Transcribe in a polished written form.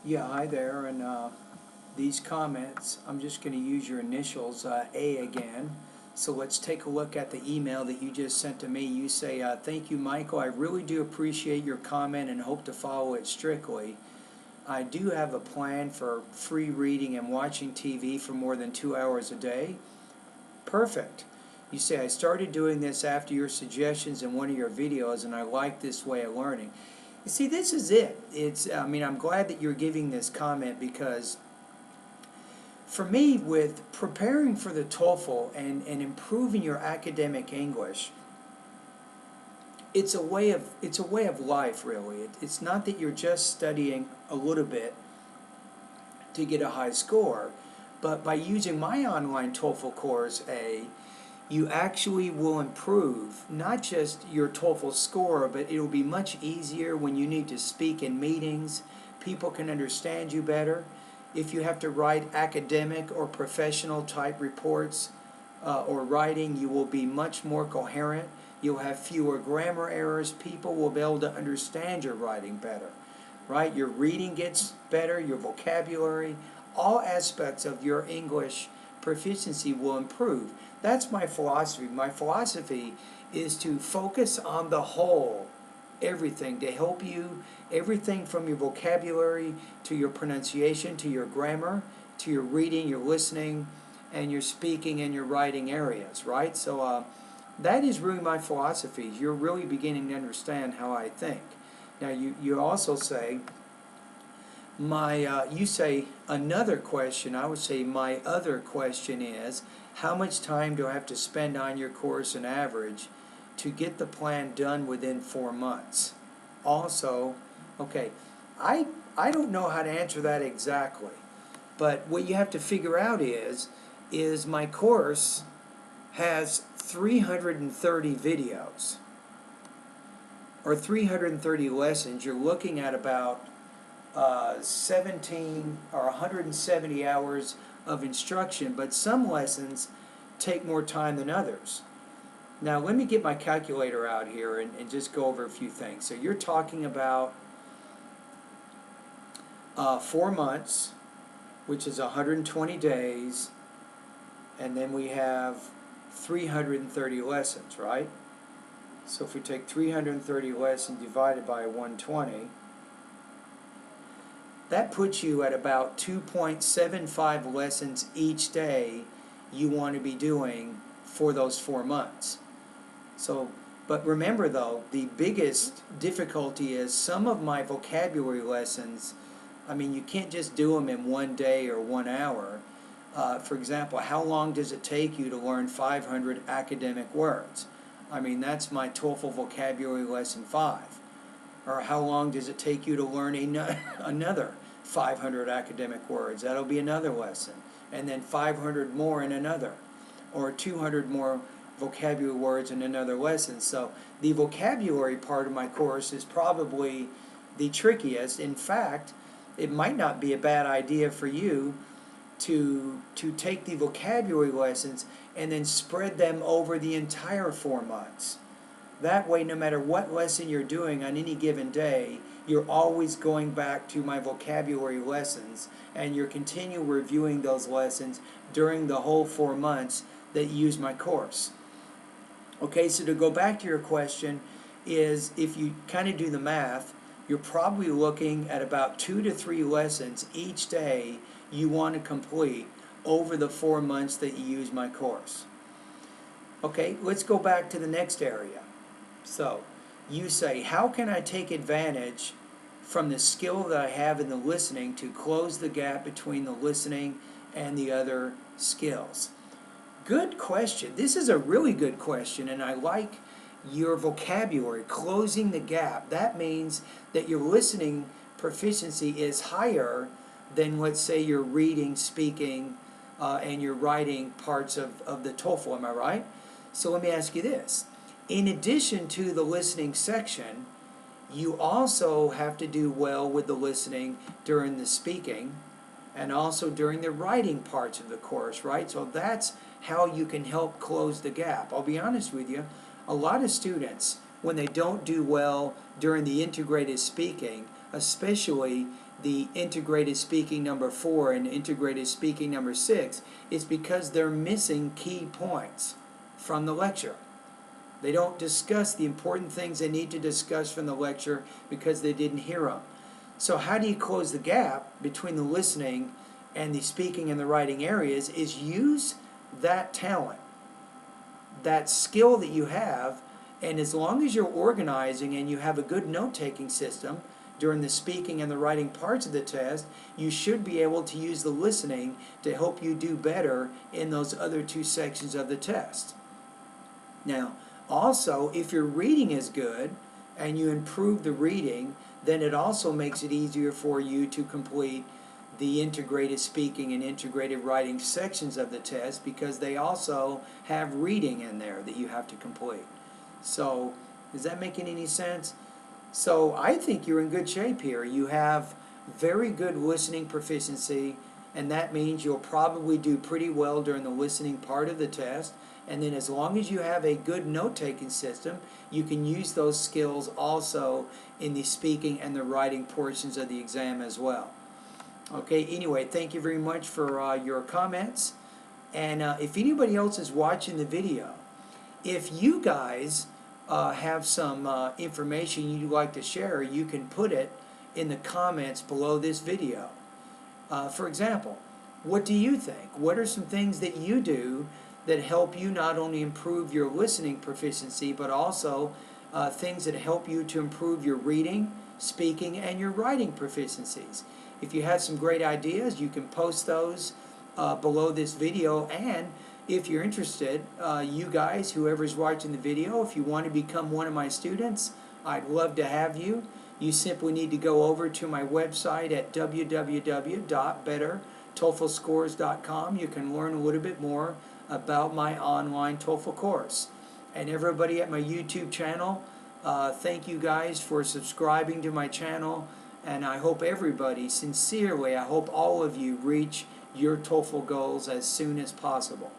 Yeah, hi there, and these comments, I'm just going to use your initials, A again. So let's take a look at the email that you just sent to me. You say, thank you, Michael. I really do appreciate your comment and hope to follow it strictly. I do have a plan for free reading and watching TV for more than 2 hours a day. Perfect. You say, I started doing this after your suggestions in one of your videos, and I like this way of learning. You see, this is it. I'm glad that you're giving this comment because for me, with preparing for the TOEFL and improving your academic English, it's a way of life, really. It's not that you're just studying a little bit to get a high score, but by using my online TOEFL course A, you actually will improve not just your TOEFL score, but it'll be much easier when you need to speak in meetings. People can understand you better. If you have to write academic or professional type reports or writing, you will be much more coherent. You'll have fewer grammar errors. People will be able to understand your writing better, right? Your reading gets better, your vocabulary, all aspects of your English proficiency will improve. That's my philosophy. My philosophy is to focus on the whole, everything, to help you, everything from your vocabulary to your pronunciation, to your grammar, to your reading, your listening, and your speaking and your writing areas, right? So that is really my philosophy. You're really beginning to understand how I think. Now you also say, you say another question. I would say my other question is, how much time do I have to spend on your course on average to get the plan done within 4 months? Also, okay, I don't know how to answer that exactly, but what you have to figure out is my course has 330 videos or 330 lessons. You're looking at about 17 or 170 hours of instruction, but some lessons take more time than others. Now let me get my calculator out here and just go over a few things. So you're talking about 4 months, which is 120 days, and then we have 330 lessons, right? So if we take 330 lessons divided by 120, that puts you at about 2.75 lessons each day you want to be doing for those 4 months. So, but remember though, the biggest difficulty is some of my vocabulary lessons, you can't just do them in 1 day or 1 hour. For example, how long does it take you to learn 500 academic words? That's my TOEFL vocabulary lesson 5. Or how long does it take you to learn another 500 academic words? That'll be another lesson. And then 500 more in another. Or 200 more vocabulary words in another lesson. So the vocabulary part of my course is probably the trickiest. In fact, it might not be a bad idea for you to take the vocabulary lessons and then spread them over the entire 4 months. That way, no matter what lesson you're doing on any given day, you're always going back to my vocabulary lessons, and you're continually reviewing those lessons during the whole 4 months that you use my course. Okay, so to go back to your question, is if you kind of do the math, you're probably looking at about 2 to 3 lessons each day you want to complete over the 4 months that you use my course. Okay, let's go back to the next area. So, you say, how can I take advantage from the skill that I have in the listening to close the gap between the listening and the other skills? Good question. This is a really good question, and I like your vocabulary, closing the gap. That means that your listening proficiency is higher than, let's say, your reading, speaking, and your writing parts of the TOEFL. Am I right? So let me ask you this. In addition to the listening section, you also have to do well with the listening during the speaking and also during the writing parts of the course, right? So that's how you can help close the gap. I'll be honest with you, a lot of students, when they don't do well during the integrated speaking, especially the integrated speaking number 4 and integrated speaking number 6 is because they're missing key points from the lecture. They don't discuss the important things they need to discuss from the lecture because they didn't hear them. So how do you close the gap between the listening and the speaking and the writing areas is use that talent, that skill that you have, and as long as you're organizing and you have a good note-taking system during the speaking and the writing parts of the test, you should be able to use the listening to help you do better in those other 2 sections of the test. Now, also, if your reading is good and you improve the reading, then it also makes it easier for you to complete the integrated speaking and integrated writing sections of the test because they also have reading in there that you have to complete. So, is that making any sense? So, I think you're in good shape here. You have very good listening proficiency, and that means you'll probably do pretty well during the listening part of the test. And then as long as you have a good note-taking system, you can use those skills also in the speaking and the writing portions of the exam as well. Okay, anyway, thank you very much for your comments. And if anybody else is watching the video, if you guys have some information you'd like to share, you can put it in the comments below this video. For example, what do you think? What are some things that you do that help you not only improve your listening proficiency, but also things that help you to improve your reading, speaking, and your writing proficiencies? If you have some great ideas, you can post those below this video. And if you're interested, you guys, whoever's watching the video, if you want to become one of my students, I'd love to have you. You simply need to go over to my website at www.bettertoeflscores.com. You can learn a little bit more about my online TOEFL course. And everybody at my YouTube channel, thank you guys for subscribing to my channel. And I hope everybody, sincerely, I hope all of you reach your TOEFL goals as soon as possible.